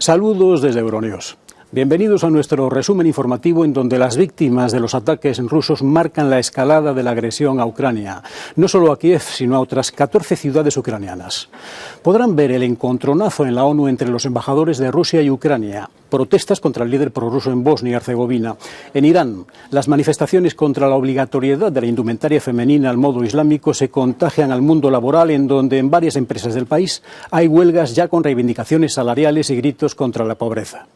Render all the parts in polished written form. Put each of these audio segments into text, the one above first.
Saludos desde Euronews. Bienvenidos a nuestro resumen informativo en donde las víctimas de los ataques rusos marcan la escalada de la agresión a Ucrania, no solo a Kiev, sino a otras 14 ciudades ucranianas. Podrán ver el encontronazo en la ONU entre los embajadores de Rusia y Ucrania, protestas contra el líder prorruso en Bosnia y Herzegovina. En Irán, las manifestaciones contra la obligatoriedad de la indumentaria femenina al modo islámico se contagian al mundo laboral, en donde en varias empresas del país hay huelgas ya con reivindicaciones salariales y gritos contra la pobreza.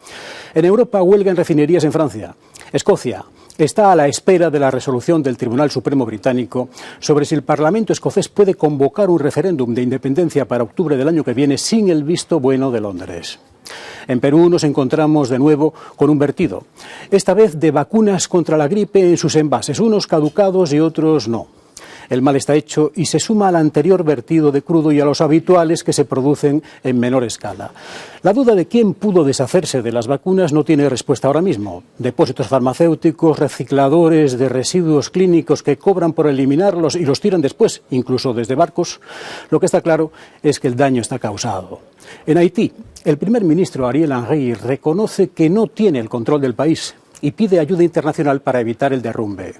En Europa, huelga en refinerías en Francia. Escocia está a la espera de la resolución del Tribunal Supremo británico sobre si el Parlamento escocés puede convocar un referéndum de independencia para octubre del año que viene sin el visto bueno de Londres. En Perú nos encontramos de nuevo con un vertido, esta vez de vacunas contra la gripe en sus envases, unos caducados y otros no. El mal está hecho y se suma al anterior vertido de crudo y a los habituales que se producen en menor escala. La duda de quién pudo deshacerse de las vacunas no tiene respuesta ahora mismo. Depósitos farmacéuticos, recicladores de residuos clínicos que cobran por eliminarlos y los tiran después, incluso desde barcos. Lo que está claro es que el daño está causado. En Haití, el primer ministro Ariel Henry reconoce que no tiene el control del país y pide ayuda internacional para evitar el derrumbe.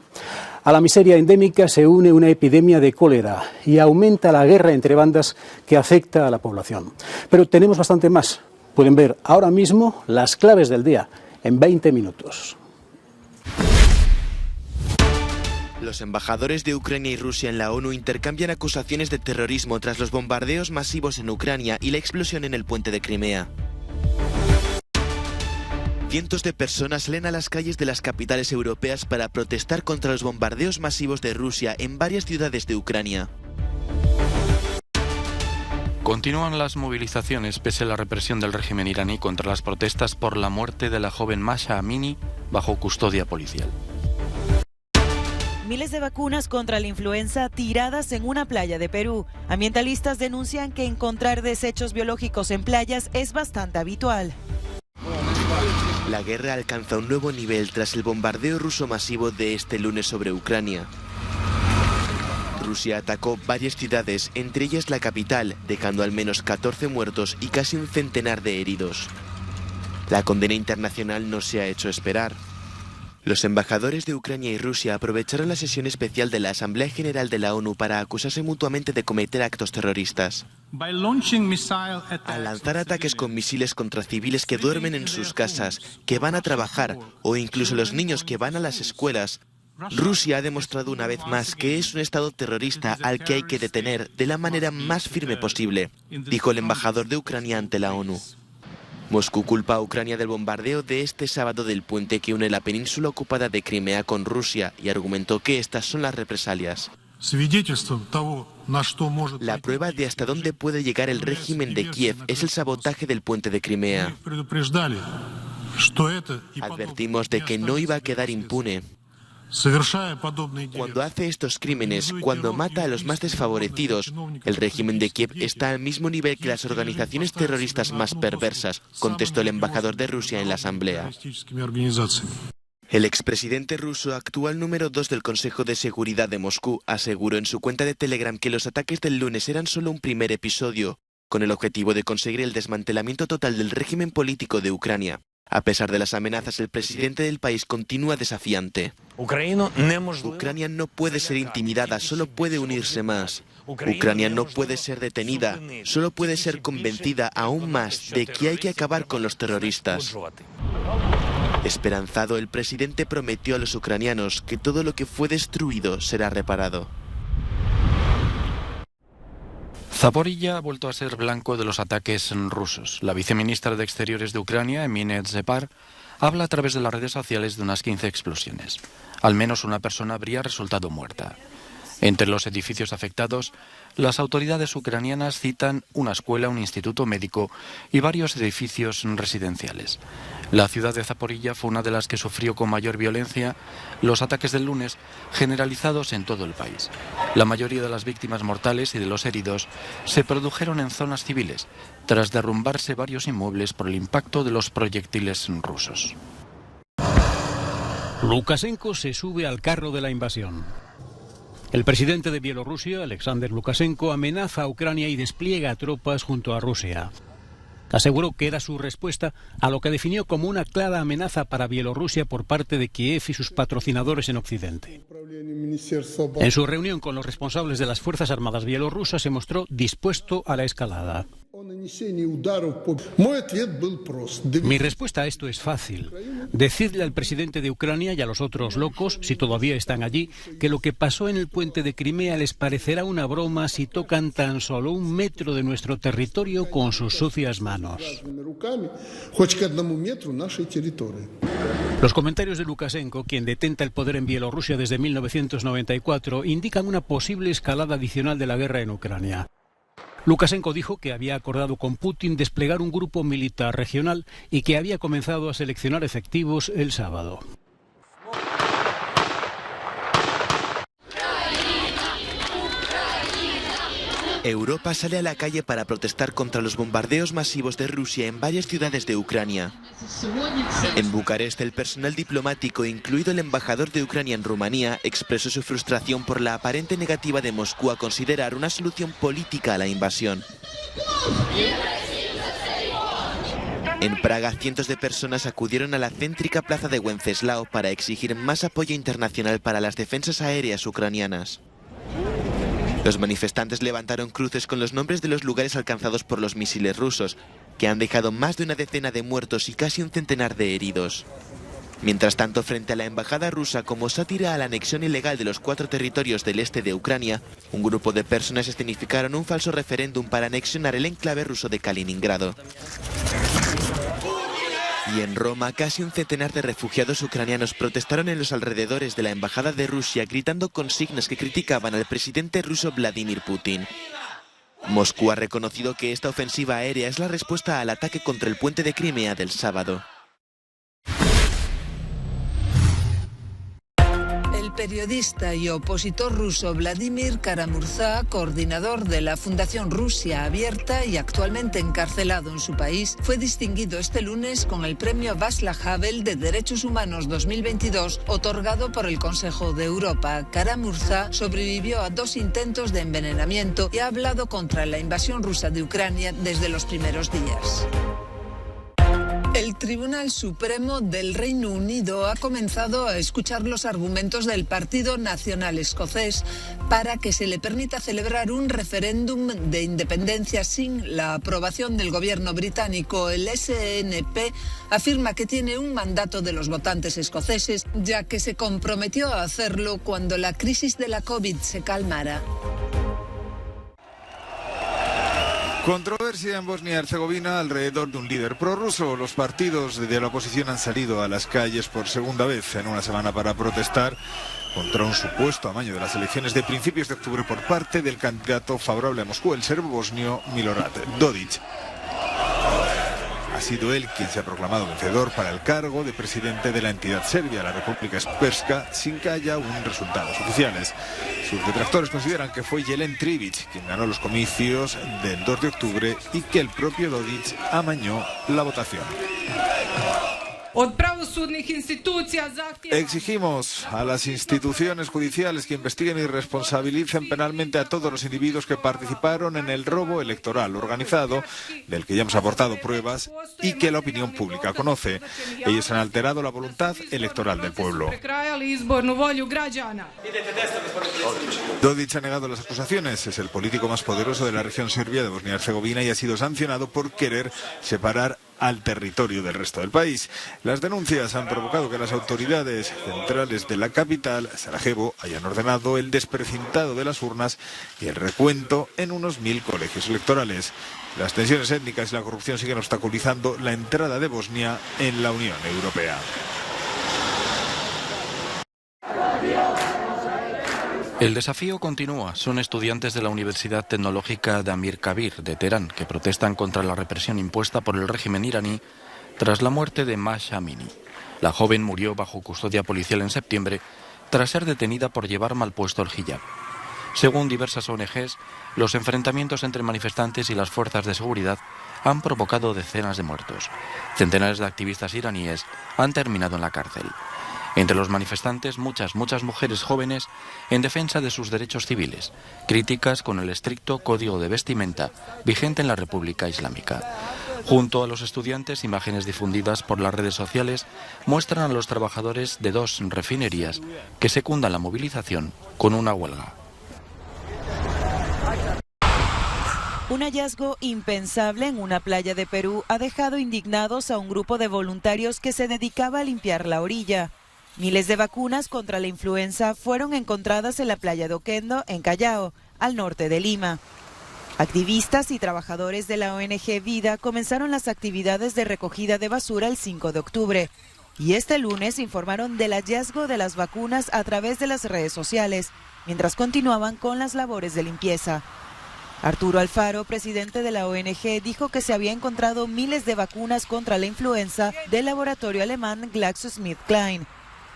A la miseria endémica se une una epidemia de cólera y aumenta la guerra entre bandas que afecta a la población. Pero tenemos bastante más. Pueden ver ahora mismo las claves del día en 20 minutos. Los embajadores de Ucrania y Rusia en la ONU intercambian acusaciones de terrorismo tras los bombardeos masivos en Ucrania y la explosión en el puente de Crimea. Cientos de personas salen a las calles de las capitales europeas para protestar contra los bombardeos masivos de Rusia en varias ciudades de Ucrania. Continúan las movilizaciones pese a la represión del régimen iraní contra las protestas por la muerte de la joven Mahsa Amini bajo custodia policial. Miles de vacunas contra la influenza tiradas en una playa de Perú. Ambientalistas denuncian que encontrar desechos biológicos en playas es bastante habitual. La guerra alcanza un nuevo nivel tras el bombardeo ruso masivo de este lunes sobre Ucrania. Rusia atacó varias ciudades, entre ellas la capital, dejando al menos 14 muertos y casi un centenar de heridos. La condena internacional no se ha hecho esperar. Los embajadores de Ucrania y Rusia aprovecharon la sesión especial de la Asamblea General de la ONU para acusarse mutuamente de cometer actos terroristas. Al lanzar ataques con misiles contra civiles que duermen en sus casas, que van a trabajar o incluso los niños que van a las escuelas, Rusia ha demostrado una vez más que es un estado terrorista al que hay que detener de la manera más firme posible, dijo el embajador de Ucrania ante la ONU. Moscú culpa a Ucrania del bombardeo de este sábado del puente que une la península ocupada de Crimea con Rusia y argumentó que estas son las represalias. La prueba de hasta dónde puede llegar el régimen de Kiev es el sabotaje del puente de Crimea. Advertimos de que no iba a quedar impune. Cuando hace estos crímenes, cuando mata a los más desfavorecidos, el régimen de Kiev está al mismo nivel que las organizaciones terroristas más perversas, contestó el embajador de Rusia en la Asamblea. El expresidente ruso, actual número 2 del Consejo de Seguridad de Moscú, aseguró en su cuenta de Telegram que los ataques del lunes eran solo un primer episodio, con el objetivo de conseguir el desmantelamiento total del régimen político de Ucrania. A pesar de las amenazas, el presidente del país continúa desafiante. Ucrania no puede ser intimidada, solo puede unirse más. Ucrania no puede ser detenida, solo puede ser convencida aún más de que hay que acabar con los terroristas. Esperanzado, el presidente prometió a los ucranianos que todo lo que fue destruido será reparado. Zaporilla ha vuelto a ser blanco de los ataques rusos. La viceministra de Exteriores de Ucrania, Emine Zepar, habla a través de las redes sociales de unas 15 explosiones. Al menos una persona habría resultado muerta. Entre los edificios afectados, las autoridades ucranianas citan una escuela, un instituto médico y varios edificios residenciales. La ciudad de Zaporilla fue una de las que sufrió con mayor violencia los ataques del lunes, generalizados en todo el país. La mayoría de las víctimas mortales y de los heridos se produjeron en zonas civiles, tras derrumbarse varios inmuebles por el impacto de los proyectiles rusos. Lukashenko se sube al carro de la invasión. El presidente de Bielorrusia, Alexander Lukashenko, amenaza a Ucrania y despliega tropas junto a Rusia. Aseguró que era su respuesta a lo que definió como una clara amenaza para Bielorrusia por parte de Kiev y sus patrocinadores en Occidente. En su reunión con los responsables de las Fuerzas Armadas bielorrusas se mostró dispuesto a la escalada. Mi respuesta a esto es fácil. Decidle al presidente de Ucrania y a los otros locos, si todavía están allí, que lo que pasó en el puente de Crimea les parecerá una broma si tocan tan solo 1 metro de nuestro territorio con sus sucias manos. Los comentarios de Lukashenko, quien detenta el poder en Bielorrusia desde 1994, indican una posible escalada adicional de la guerra en Ucrania. Lukashenko dijo que había acordado con Putin desplegar un grupo militar regional y que había comenzado a seleccionar efectivos el sábado. Europa sale a la calle para protestar contra los bombardeos masivos de Rusia en varias ciudades de Ucrania. En Bucarest, el personal diplomático, incluido el embajador de Ucrania en Rumanía, expresó su frustración por la aparente negativa de Moscú a considerar una solución política a la invasión. En Praga, cientos de personas acudieron a la céntrica plaza de Wenceslao para exigir más apoyo internacional para las defensas aéreas ucranianas. Los manifestantes levantaron cruces con los nombres de los lugares alcanzados por los misiles rusos, que han dejado más de una decena de muertos y casi un centenar de heridos. Mientras tanto, frente a la embajada rusa, como sátira a la anexión ilegal de los 4 territorios del este de Ucrania, un grupo de personas escenificaron un falso referéndum para anexionar el enclave ruso de Kaliningrado. Y en Roma, casi un centenar de refugiados ucranianos protestaron en los alrededores de la embajada de Rusia, gritando consignas que criticaban al presidente ruso Vladimir Putin. Moscú ha reconocido que esta ofensiva aérea es la respuesta al ataque contra el puente de Crimea del sábado. El periodista y opositor ruso Vladimir Kara-Murza, coordinador de la Fundación Rusia Abierta y actualmente encarcelado en su país, fue distinguido este lunes con el premio Václav Havel de Derechos Humanos 2022, otorgado por el Consejo de Europa. Kara-Murza sobrevivió a 2 intentos de envenenamiento y ha hablado contra la invasión rusa de Ucrania desde los primeros días. El Tribunal Supremo del Reino Unido ha comenzado a escuchar los argumentos del Partido Nacional Escocés para que se le permita celebrar un referéndum de independencia sin la aprobación del gobierno británico. El SNP afirma que tiene un mandato de los votantes escoceses, ya que se comprometió a hacerlo cuando la crisis de la COVID se calmara. Controversia en Bosnia y Herzegovina alrededor de un líder prorruso. Los partidos de la oposición han salido a las calles por segunda vez en una semana para protestar contra un supuesto amaño de las elecciones de principios de octubre por parte del candidato favorable a Moscú, el serbo bosnio Milorad Dodik. Ha sido él quien se ha proclamado vencedor para el cargo de presidente de la entidad serbia, la República Srpska, sin que haya aún resultados oficiales. Sus detractores consideran que fue Jelen Tribic quien ganó los comicios del 2 de octubre y que el propio Dodik amañó la votación. Exigimos a las instituciones judiciales que investiguen y responsabilicen penalmente a todos los individuos que participaron en el robo electoral organizado, del que ya hemos aportado pruebas y que la opinión pública conoce. Ellos han alterado la voluntad electoral del pueblo. Dodik ha negado las acusaciones. Es el político más poderoso de la región serbia de Bosnia y Herzegovina y ha sido sancionado por querer separar al territorio del resto del país. Las denuncias han provocado que las autoridades centrales de la capital, Sarajevo, hayan ordenado el desprecintado de las urnas y el recuento en unos 1000 colegios electorales. Las tensiones étnicas y la corrupción siguen obstaculizando la entrada de Bosnia en la Unión Europea. El desafío continúa. Son estudiantes de la Universidad Tecnológica de Amir Kabir de Teherán que protestan contra la represión impuesta por el régimen iraní tras la muerte de Mahsa Amini. La joven murió bajo custodia policial en septiembre tras ser detenida por llevar mal puesto el hijab. Según diversas ONGs, los enfrentamientos entre manifestantes y las fuerzas de seguridad han provocado decenas de muertos. Centenares de activistas iraníes han terminado en la cárcel. Entre los manifestantes, muchas mujeres jóvenes en defensa de sus derechos civiles, críticas con el estricto código de vestimenta vigente en la República Islámica. Junto a los estudiantes, imágenes difundidas por las redes sociales muestran a los trabajadores de 2 refinerías que secundan la movilización con una huelga. Un hallazgo impensable en una playa de Perú ha dejado indignados a un grupo de voluntarios que se dedicaba a limpiar la orilla. Miles de vacunas contra la influenza fueron encontradas en la playa de Oquendo, en Callao, al norte de Lima. Activistas y trabajadores de la ONG Vida comenzaron las actividades de recogida de basura el 5 de octubre y este lunes informaron del hallazgo de las vacunas a través de las redes sociales, mientras continuaban con las labores de limpieza. Arturo Alfaro, presidente de la ONG, dijo que se había encontrado miles de vacunas contra la influenza del laboratorio alemán GlaxoSmithKline,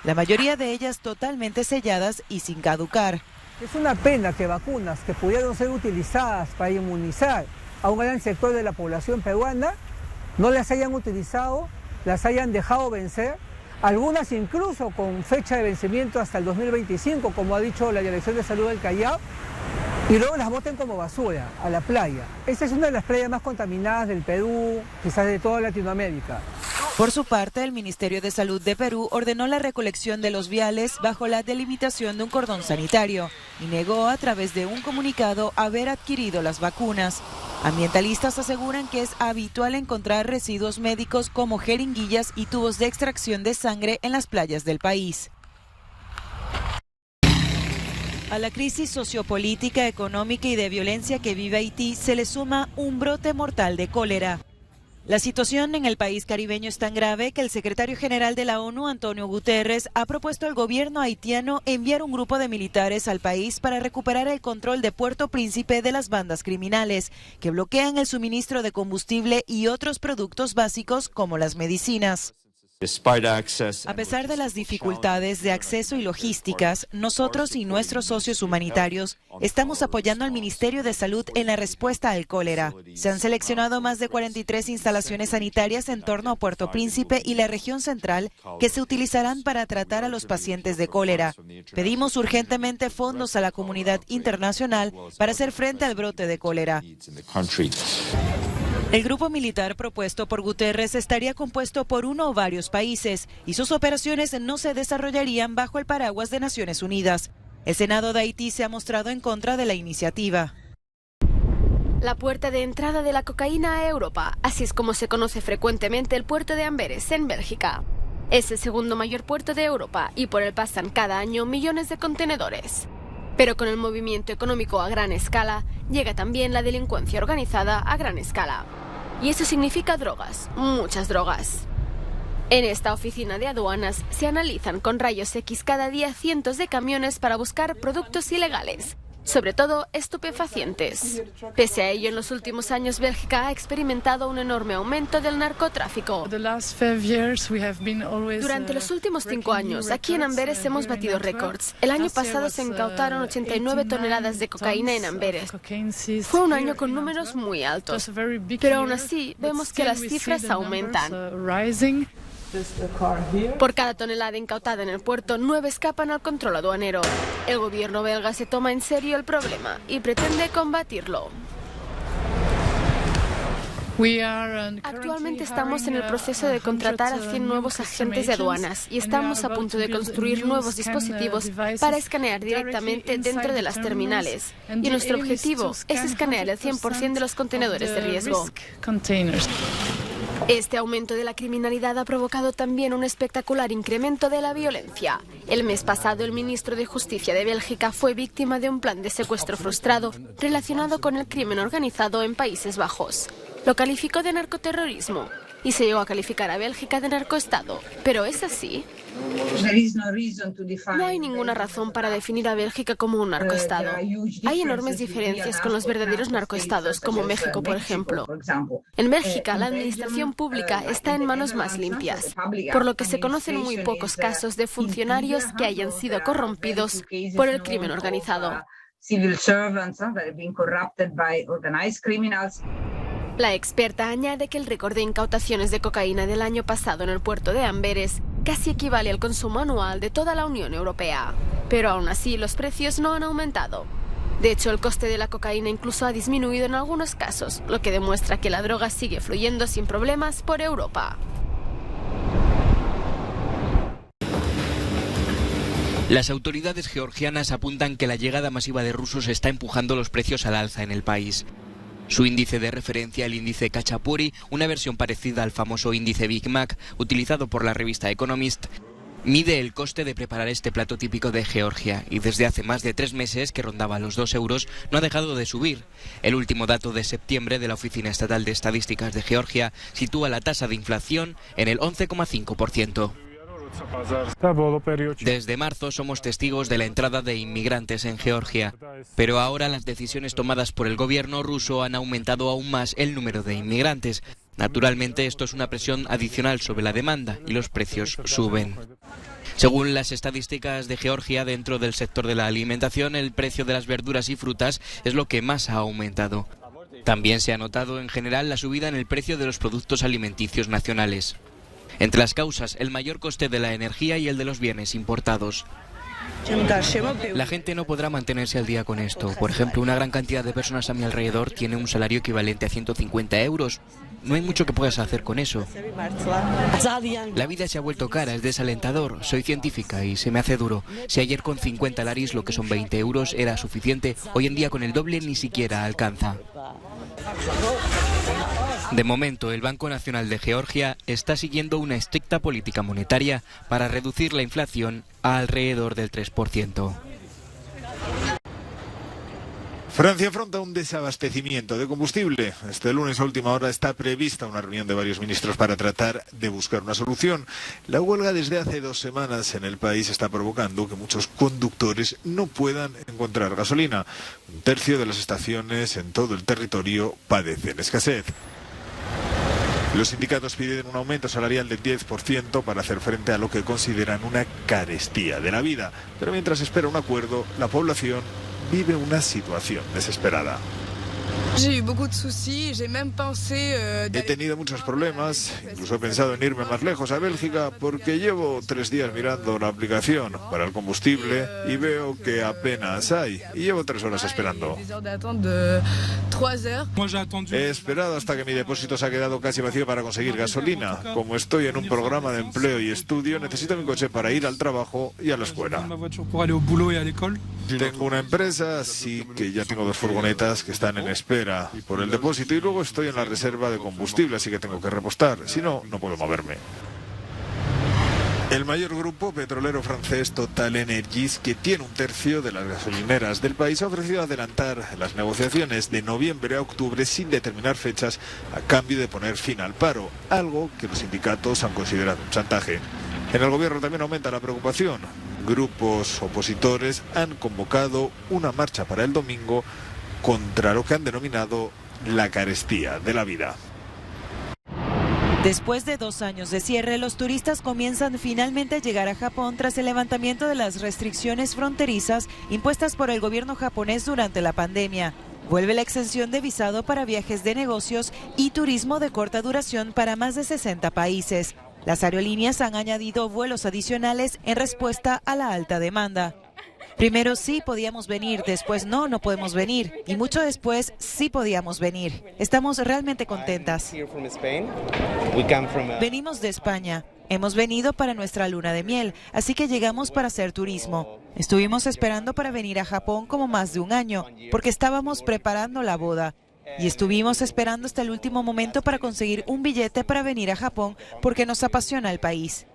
la mayoría de ellas totalmente selladas y sin caducar. Es una pena que vacunas que pudieron ser utilizadas para inmunizar a un gran sector de la población peruana no las hayan utilizado, las hayan dejado vencer, algunas incluso con fecha de vencimiento hasta el 2025, como ha dicho la Dirección de Salud del Callao, y luego las boten como basura a la playa. Esta es una de las playas más contaminadas del Perú, quizás de toda Latinoamérica. Por su parte, el Ministerio de Salud de Perú ordenó la recolección de los viales bajo la delimitación de un cordón sanitario y negó a través de un comunicado haber adquirido las vacunas. Ambientalistas aseguran que es habitual encontrar residuos médicos como jeringuillas y tubos de extracción de sangre en las playas del país. A la crisis sociopolítica, económica y de violencia que vive Haití se le suma un brote mortal de cólera. La situación en el país caribeño es tan grave que el secretario general de la ONU, Antonio Guterres, ha propuesto al gobierno haitiano enviar un grupo de militares al país para recuperar el control de Puerto Príncipe de las bandas criminales, que bloquean el suministro de combustible y otros productos básicos como las medicinas. A pesar de las dificultades de acceso y logísticas, nosotros y nuestros socios humanitarios estamos apoyando al Ministerio de Salud en la respuesta al cólera. Se han seleccionado más de 43 instalaciones sanitarias en torno a Puerto Príncipe y la región central que se utilizarán para tratar a los pacientes de cólera. Pedimos urgentemente fondos a la comunidad internacional para hacer frente al brote de cólera. El grupo militar propuesto por Guterres estaría compuesto por uno o varios países y sus operaciones no se desarrollarían bajo el paraguas de Naciones Unidas. El Senado de Haití se ha mostrado en contra de la iniciativa. La puerta de entrada de la cocaína a Europa, así es como se conoce frecuentemente el puerto de Amberes, en Bélgica. Es el segundo mayor puerto de Europa y por él pasan cada año millones de contenedores. Pero con el movimiento económico a gran escala, llega también la delincuencia organizada a gran escala. Y eso significa drogas, muchas drogas. En esta oficina de aduanas se analizan con rayos X cada día cientos de camiones para buscar productos ilegales, sobre todo estupefacientes. Pese a ello, en los últimos años Bélgica ha experimentado un enorme aumento del narcotráfico. Durante los últimos 5 años, aquí en Amberes hemos batido récords. El año pasado se incautaron 89 toneladas de cocaína en Amberes. Fue un año con números muy altos, pero aún así vemos que las cifras aumentan. Por cada tonelada incautada en el puerto, 9 escapan al control aduanero. El gobierno belga se toma en serio el problema y pretende combatirlo. Actualmente estamos en el proceso de contratar a 100 nuevos agentes de aduanas y estamos a punto de construir nuevos dispositivos para escanear directamente dentro de las terminales. Y nuestro objetivo es escanear el 100% de los contenedores de riesgo. Este aumento de la criminalidad ha provocado también un espectacular incremento de la violencia. El mes pasado, el ministro de Justicia de Bélgica fue víctima de un plan de secuestro frustrado relacionado con el crimen organizado en Países Bajos. Lo calificó de narcoterrorismo y se llegó a calificar a Bélgica de narcoestado. ¿Pero es así? No hay ninguna razón para definir a Bélgica como un narcoestado. Hay enormes diferencias con los verdaderos narcoestados, como México, por ejemplo. En Bélgica, la administración pública está en manos más limpias, por lo que se conocen muy pocos casos de funcionarios que hayan sido corrompidos por el crimen organizado. La experta añade que el récord de incautaciones de cocaína del año pasado en el puerto de Amberes casi equivale al consumo anual de toda la Unión Europea. Pero aún así los precios no han aumentado. De hecho, el coste de la cocaína incluso ha disminuido en algunos casos, lo que demuestra que la droga sigue fluyendo sin problemas por Europa. Las autoridades georgianas apuntan que la llegada masiva de rusos está empujando los precios al alza en el país. Su índice de referencia, el índice Khachapuri, una versión parecida al famoso índice Big Mac utilizado por la revista Economist, mide el coste de preparar este plato típico de Georgia y desde hace más de 3 meses, que rondaba los 2 euros, no ha dejado de subir. El último dato de septiembre de la Oficina Estatal de Estadísticas de Georgia sitúa la tasa de inflación en el 11,5%. Desde marzo somos testigos de la entrada de inmigrantes en Georgia, pero ahora las decisiones tomadas por el gobierno ruso han aumentado aún más el número de inmigrantes. Naturalmente, esto es una presión adicional sobre la demanda y los precios suben. Según las estadísticas de Georgia, dentro del sector de la alimentación, el precio de las verduras y frutas es lo que más ha aumentado. También se ha notado en general la subida en el precio de los productos alimenticios nacionales. Entre las causas, el mayor coste de la energía y el de los bienes importados. La gente no podrá mantenerse al día con esto. Por ejemplo, una gran cantidad de personas a mi alrededor tiene un salario equivalente a 150 euros. No hay mucho que puedas hacer con eso. La vida se ha vuelto cara, es desalentador. Soy científica y se me hace duro. Si ayer con 50 laris, lo que son 20 euros, era suficiente, hoy en día con el doble ni siquiera alcanza. De momento, el Banco Nacional de Georgia está siguiendo una estricta política monetaria para reducir la inflación a alrededor del 3%. Francia afronta un desabastecimiento de combustible. Este lunes a última hora está prevista una reunión de varios ministros para tratar de buscar una solución. La huelga desde hace 2 semanas en el país está provocando que muchos conductores no puedan encontrar gasolina. 1/3 de las estaciones en todo el territorio padecen escasez. Los sindicatos piden un aumento salarial del 10% para hacer frente a lo que consideran una carestía de la vida. Pero mientras espera un acuerdo, la población vive una situación desesperada. He tenido muchos problemas, incluso he pensado en irme más lejos, a Bélgica, porque llevo 3 días mirando la aplicación para el combustible y veo que apenas hay, y llevo 3 horas esperando. He esperado hasta que mi depósito se ha quedado casi vacío para conseguir gasolina. Como estoy en un programa de empleo y estudio, necesito mi coche para ir al trabajo y a la escuela. Tengo una empresa, así que ya tengo 2 furgonetas que están en espera por el depósito y luego estoy en la reserva de combustible, así que tengo que repostar, si no, no puedo moverme. El mayor grupo petrolero francés TotalEnergies, que tiene 1/3 de las gasolineras del país, ha ofrecido adelantar las negociaciones de noviembre a octubre sin determinar fechas a cambio de poner fin al paro, algo que los sindicatos han considerado un chantaje. En el gobierno también aumenta la preocupación. Grupos opositores han convocado una marcha para el domingo contra lo que han denominado la carestía de la vida. Después de 2 años de cierre, los turistas comienzan finalmente a llegar a Japón tras el levantamiento de las restricciones fronterizas impuestas por el gobierno japonés durante la pandemia. Vuelve la exención de visado para viajes de negocios y turismo de corta duración para más de 60 países. Las aerolíneas han añadido vuelos adicionales en respuesta a la alta demanda. Primero sí podíamos venir, después no podemos venir y mucho después sí podíamos venir. Estamos realmente contentas. Venimos de España. Hemos venido para nuestra luna de miel, así que llegamos para hacer turismo. Estuvimos esperando para venir a Japón como más de 1 año, porque estábamos preparando la boda. Y estuvimos esperando hasta el último momento para conseguir un billete para venir a Japón, porque nos apasiona el país.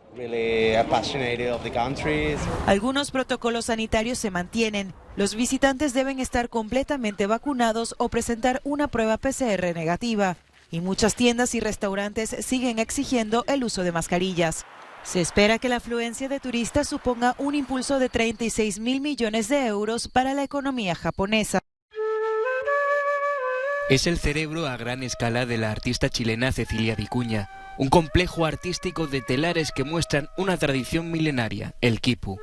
Algunos protocolos sanitarios se mantienen. Los visitantes deben estar completamente vacunados o presentar una prueba PCR negativa. Y muchas tiendas y restaurantes siguen exigiendo el uso de mascarillas. Se espera que la afluencia de turistas suponga un impulso de 36.000 millones de euros para la economía japonesa. Es el cerebro a gran escala de la artista chilena Cecilia Vicuña, un complejo artístico de telares que muestran una tradición milenaria, el quipu,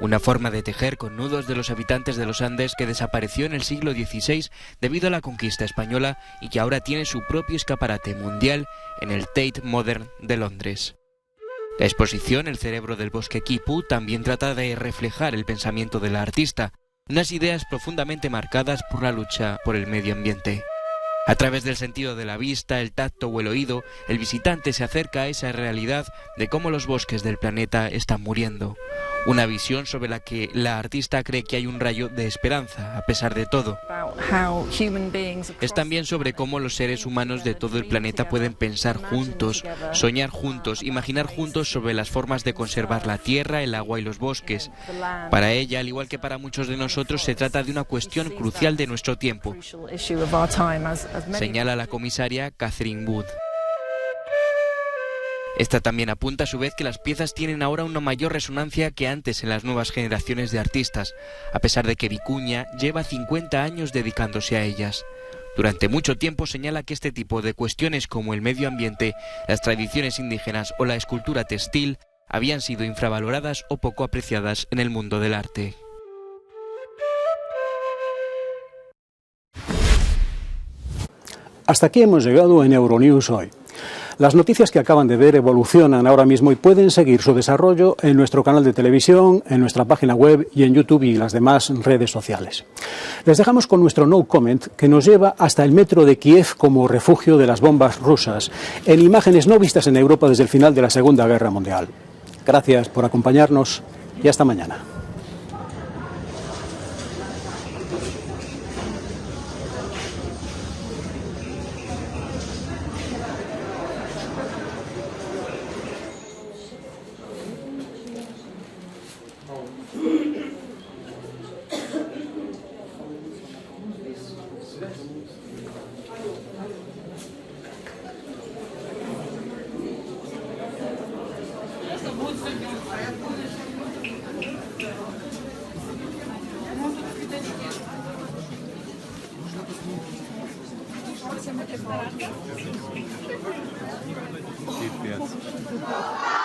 una forma de tejer con nudos de los habitantes de los Andes que desapareció en el siglo XVI debido a la conquista española y que ahora tiene su propio escaparate mundial en el Tate Modern de Londres. La exposición El cerebro del bosque quipu también trata de reflejar el pensamiento de la artista, unas ideas profundamente marcadas por la lucha por el medio ambiente. A través del sentido de la vista, el tacto o el oído, el visitante se acerca a esa realidad de cómo los bosques del planeta están muriendo. Una visión sobre la que la artista cree que hay un rayo de esperanza, a pesar de todo. Es también sobre cómo los seres humanos de todo el planeta pueden pensar juntos, soñar juntos, imaginar juntos sobre las formas de conservar la tierra, el agua y los bosques. Para ella, al igual que para muchos de nosotros, se trata de una cuestión crucial de nuestro tiempo, señala la comisaria Catherine Wood. Esta también apunta a su vez que las piezas tienen ahora una mayor resonancia que antes en las nuevas generaciones de artistas, a pesar de que Vicuña lleva 50 años dedicándose a ellas. Durante mucho tiempo señala que este tipo de cuestiones como el medio ambiente, las tradiciones indígenas o la escultura textil habían sido infravaloradas o poco apreciadas en el mundo del arte. Hasta aquí hemos llegado en Euronews hoy. Las noticias que acaban de ver evolucionan ahora mismo y pueden seguir su desarrollo en nuestro canal de televisión, en nuestra página web y en YouTube y las demás redes sociales. Les dejamos con nuestro No Comment, que nos lleva hasta el metro de Kiev como refugio de las bombas rusas, en imágenes no vistas en Europa desde el final de la Segunda Guerra Mundial. Gracias por acompañarnos y hasta mañana. Пипец.